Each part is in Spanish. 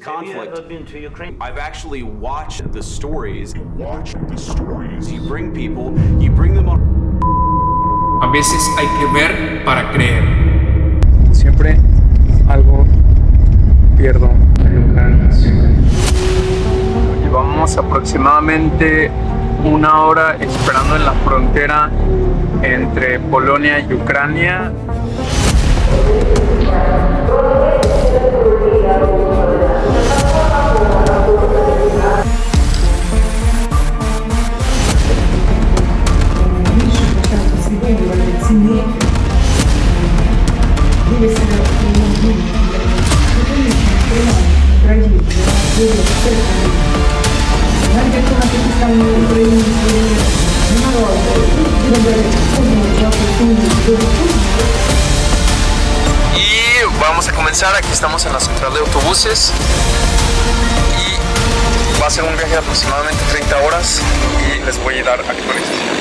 conflict. Have you ever been to Ukraine? I've actually watched the stories. You bring people, you bring them on. A veces hay que ver para creer. Siempre algo pierdo en Ucrania. Llevamos aproximadamente una hora esperando en la frontera entre Polonia y Ucrania. Y vamos a comenzar. Aquí estamos en la central de autobuses y va a ser un viaje de aproximadamente 30 horas y les voy a dar actualización.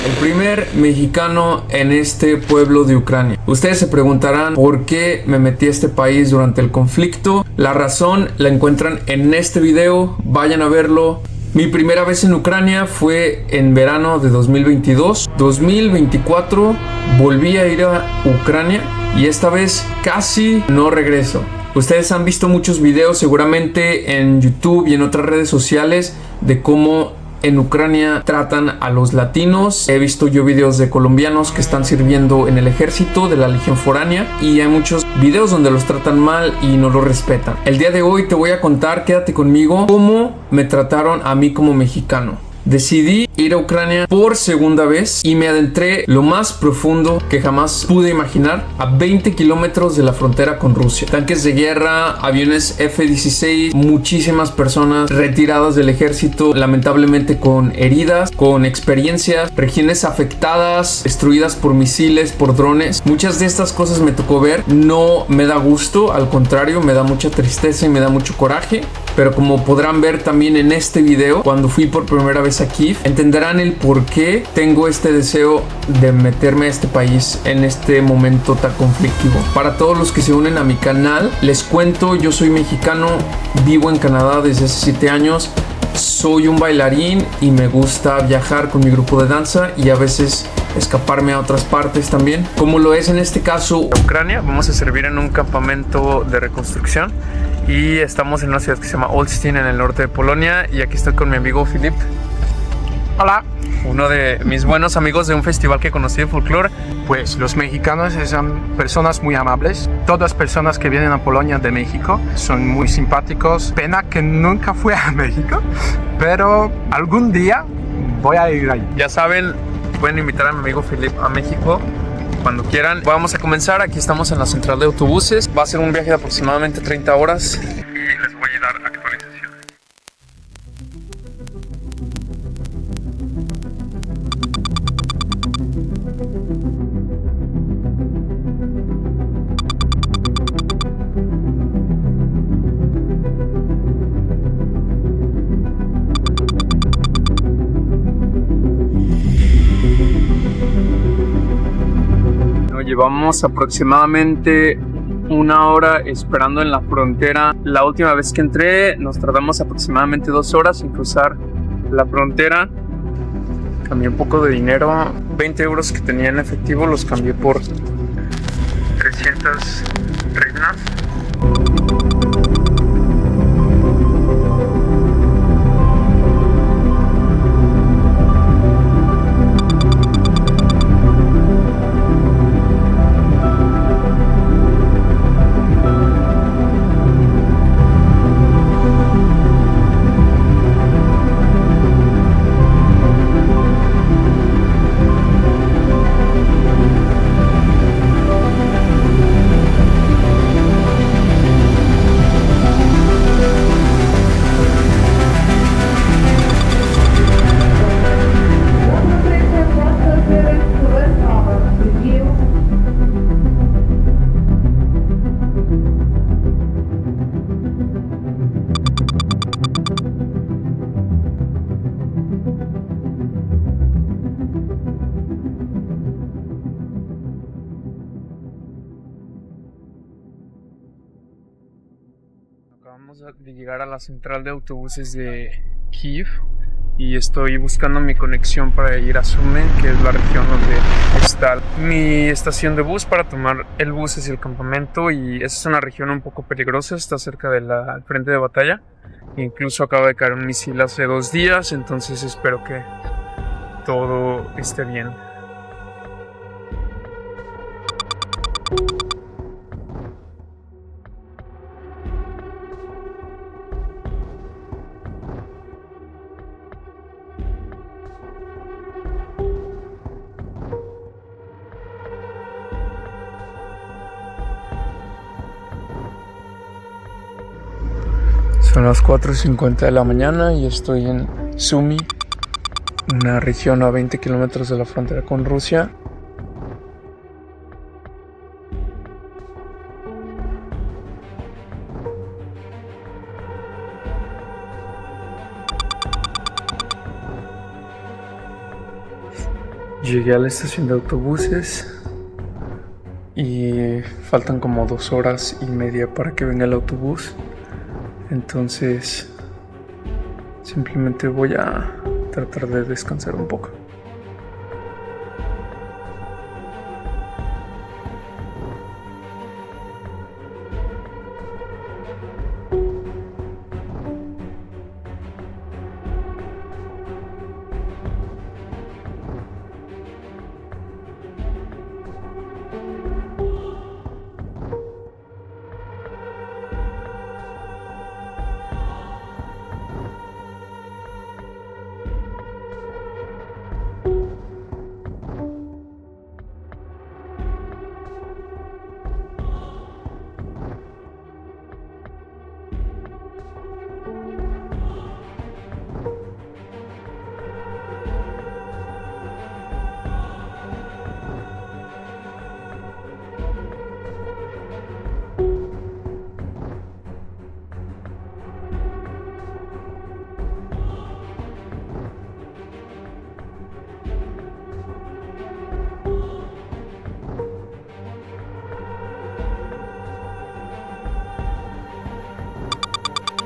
El primer mexicano en este pueblo de Ucrania. Ustedes se preguntarán por qué me metí a este país durante el conflicto. La razón la encuentran en este video. Vayan a verlo. Mi primera vez en Ucrania fue en verano de 2022. 2024 volví a ir a Ucrania y esta vez casi no regreso. Ustedes han visto muchos videos seguramente en YouTube y en otras redes sociales de cómo en Ucrania tratan a los latinos. He visto yo videos de colombianos que están sirviendo en el ejército de la Legión Foránea y hay muchos videos donde los tratan mal y no los respetan. El día de hoy te voy a contar, quédate conmigo, cómo me trataron a mí como mexicano. Decidí ir a Ucrania por segunda vez y me adentré lo más profundo que jamás pude imaginar, a 20 kilómetros de la frontera con Rusia. Tanques de guerra, aviones F-16, muchísimas personas retiradas del ejército, lamentablemente con heridas, con experiencias, regiones afectadas, destruidas por misiles, por drones. Muchas de estas cosas me tocó ver. No me da gusto, al contrario, me da mucha tristeza y me da mucho coraje. Pero como podrán ver también en este video, cuando fui por primera vez a Kiev, entenderán el por qué tengo este deseo de meterme a este país en este momento tan conflictivo. Para todos los que se unen a mi canal, les cuento, yo soy mexicano, vivo en Canadá desde hace 7 años, soy un bailarín y me gusta viajar con mi grupo de danza y a veces escaparme a otras partes también, como lo es en este caso Ucrania. Vamos a servir en un campamento de reconstrucción y estamos en una ciudad que se llama Olsztyn en el norte de Polonia y aquí estoy con mi amigo Filip. Hola. Uno de mis buenos amigos de un festival que conocí de folclore. Pues los mexicanos son personas muy amables. Todas las personas que vienen a Polonia de México son muy simpáticos. Pena que nunca fui a México, pero algún día voy a ir ahí. Ya saben, pueden invitar a mi amigo Filip a México cuando quieran. Vamos a comenzar. Aquí estamos en la central de autobuses. Va a ser un viaje de aproximadamente 30 horas y les voy a dar actualización. Llevamos aproximadamente una hora esperando en la frontera. La última vez que entré nos tardamos aproximadamente 2 horas en cruzar la frontera. Cambié un poco de dinero, 20 euros que tenía en efectivo los cambié por 300 hryvnias. Acabamos de llegar a la central de autobuses de Kiev y estoy buscando mi conexión para ir a Sumy, que es la región donde está mi estación de bus para tomar el bus hacia el campamento. Y esa es una región un poco peligrosa, está cerca del frente de batalla. Incluso acaba de caer un misil hace 2 días, entonces espero que todo esté bien. Son las 4:50 de la mañana y estoy en Sumy, una región a 20 kilómetros de la frontera con Rusia. Llegué a la estación de autobuses y faltan como 2 horas y media para que venga el autobús. Entonces, simplemente voy a tratar de descansar un poco.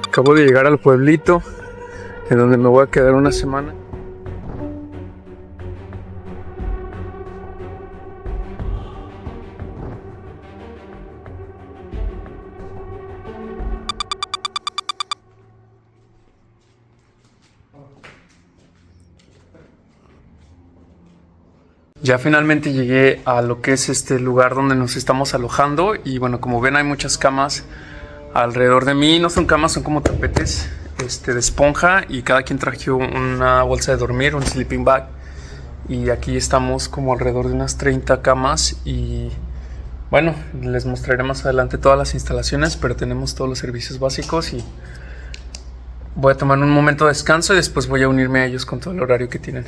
Acabo de llegar al pueblito en donde me voy a quedar una semana. Ya finalmente llegué a lo que es este lugar donde nos estamos alojando y bueno, como ven hay muchas camas alrededor de mí. No son camas, son como tapetes de esponja y cada quien trajo una bolsa de dormir, un sleeping bag. Y aquí estamos como alrededor de unas 30 camas y bueno, les mostraré más adelante todas las instalaciones, pero tenemos todos los servicios básicos y voy a tomar un momento de descanso y después voy a unirme a ellos con todo el horario que tienen.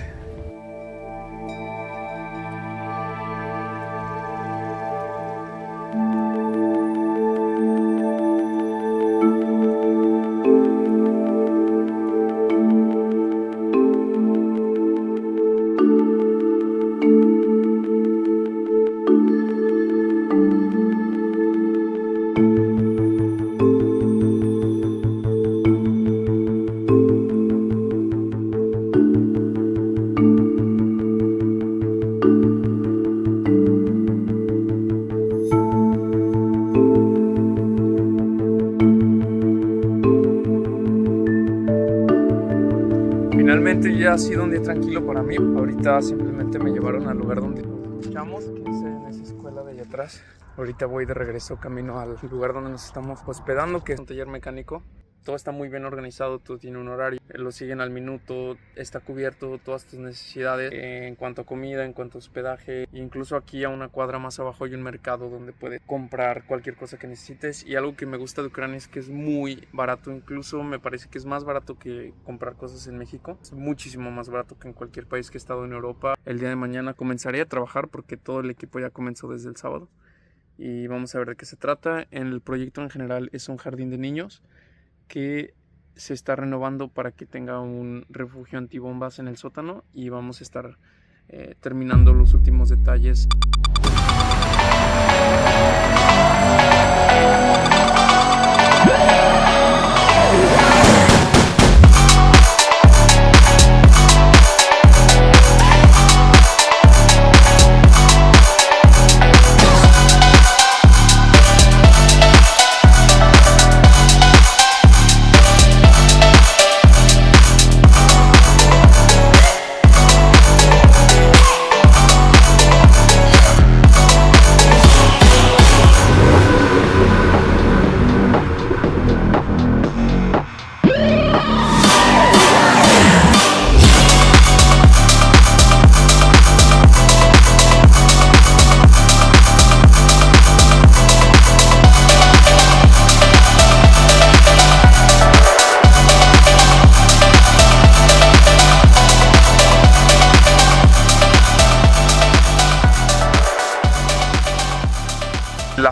Finalmente ya ha sido un día tranquilo para mí. Ahorita simplemente me llevaron al lugar donde nos escuchamos, que es en esa escuela de allá atrás. Ahorita voy de regreso camino al lugar donde nos estamos hospedando, que es un taller mecánico. Todo está muy bien organizado, todo tiene un horario, lo siguen al minuto, está cubierto todas tus necesidades en cuanto a comida, en cuanto a hospedaje. Incluso aquí a una cuadra más abajo hay un mercado donde puedes comprar cualquier cosa que necesites. Y algo que me gusta de Ucrania es que es muy barato, incluso me parece que es más barato que comprar cosas en México. Es muchísimo más barato que en cualquier país que he estado en Europa. El día de mañana comenzaré a trabajar porque todo el equipo ya comenzó desde el sábado. Y vamos a ver de qué se trata. El proyecto en general es un jardín de niños que se está renovando para que tenga un refugio antibombas en el sótano y vamos a estar terminando los últimos detalles.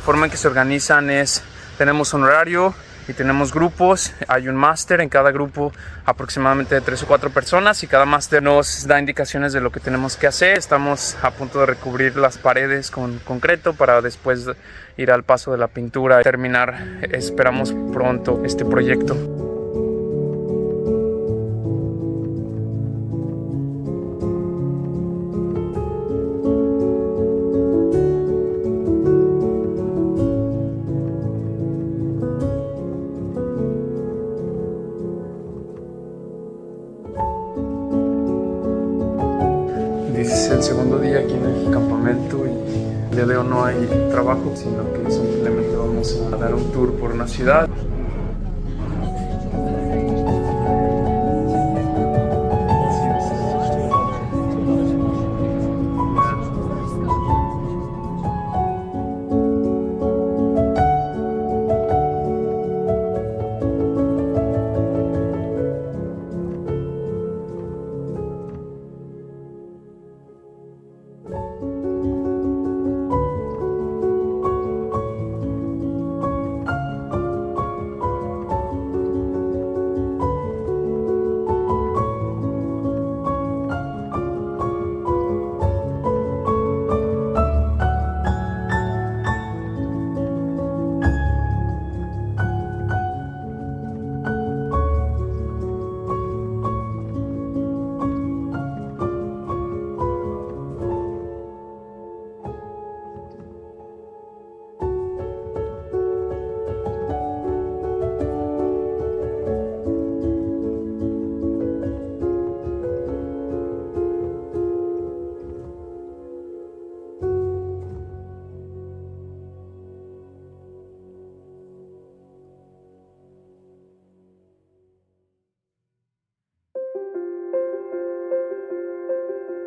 forma en que se organizan es, tenemos un horario y tenemos grupos. Hay un máster en cada grupo, aproximadamente de 3 o 4 personas, y cada máster nos da indicaciones de lo que tenemos que hacer. Estamos a punto de recubrir las paredes con concreto para después ir al paso de la pintura y terminar, esperamos pronto, este proyecto. Es el segundo día aquí en el campamento y el día de hoy no hay trabajo, sino que simplemente vamos a dar un tour por una ciudad.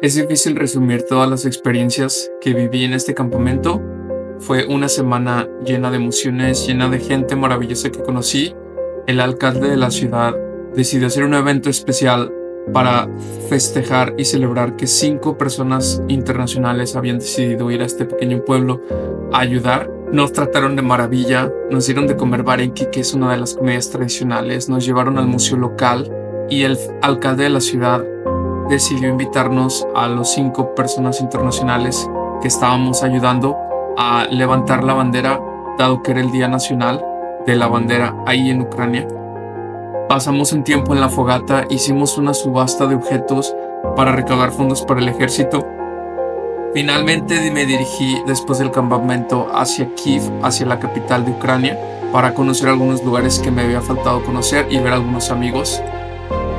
Es difícil resumir todas las experiencias que viví en este campamento. Fue una semana llena de emociones, llena de gente maravillosa que conocí. El alcalde de la ciudad decidió hacer un evento especial para festejar y celebrar que 5 personas internacionales habían decidido ir a este pequeño pueblo a ayudar. Nos trataron de maravilla, nos dieron de comer barenqui, que es una de las comidas tradicionales, nos llevaron al museo local y el alcalde de la ciudad decidió invitarnos a los 5 personas internacionales que estábamos ayudando a levantar la bandera, dado que era el Día Nacional de la Bandera ahí en Ucrania. Pasamos un tiempo en la fogata, hicimos una subasta de objetos para recaudar fondos para el ejército. Finalmente me dirigí después del campamento hacia Kiev, hacia la capital de Ucrania, para conocer algunos lugares que me había faltado conocer y ver a algunos amigos.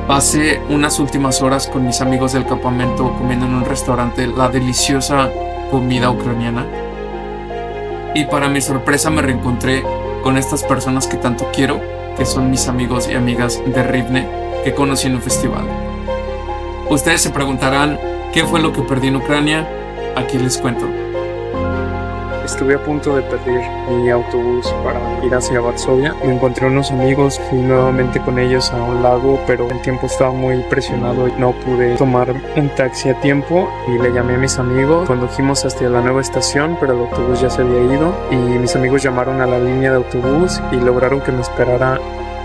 Pasé unas últimas horas con mis amigos del campamento comiendo en un restaurante la deliciosa comida ucraniana. Y para mi sorpresa me reencontré con estas personas que tanto quiero, que son mis amigos y amigas de Rivne, que conocí en un festival. Ustedes se preguntarán, ¿qué fue lo que perdí en Ucrania? Aquí les cuento. Estuve a punto de perder mi autobús para ir hacia Varsovia. Me encontré unos amigos, fui nuevamente con ellos a un lago, pero el tiempo estaba muy presionado y no pude tomar un taxi a tiempo. Y le llamé a mis amigos, condujimos hasta la nueva estación, pero el autobús ya se había ido. Y mis amigos llamaron a la línea de autobús y lograron que me esperara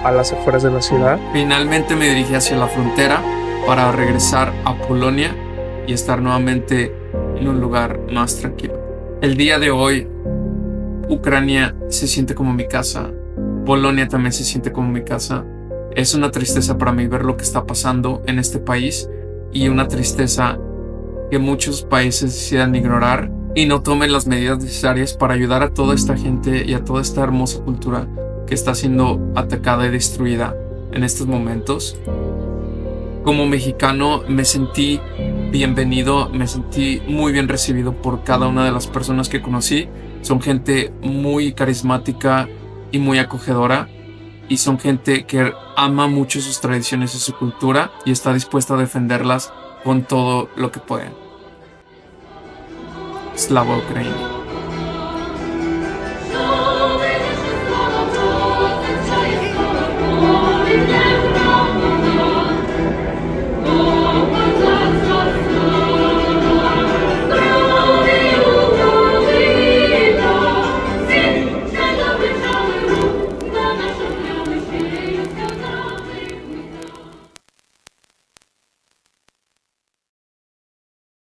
a las afueras de la ciudad. Finalmente me dirigí hacia la frontera para regresar a Polonia y estar nuevamente en un lugar más tranquilo. El día de hoy, Ucrania se siente como mi casa, Polonia también se siente como mi casa. Es una tristeza para mí ver lo que está pasando en este país y una tristeza que muchos países decidan ignorar y no tomen las medidas necesarias para ayudar a toda esta gente y a toda esta hermosa cultura que está siendo atacada y destruida en estos momentos. Como mexicano me sentí bienvenido, me sentí muy bien recibido por cada una de las personas que conocí. Son gente muy carismática y muy acogedora, y son gente que ama mucho sus tradiciones y su cultura y está dispuesta a defenderlas con todo lo que pueden. Slava Ukraini.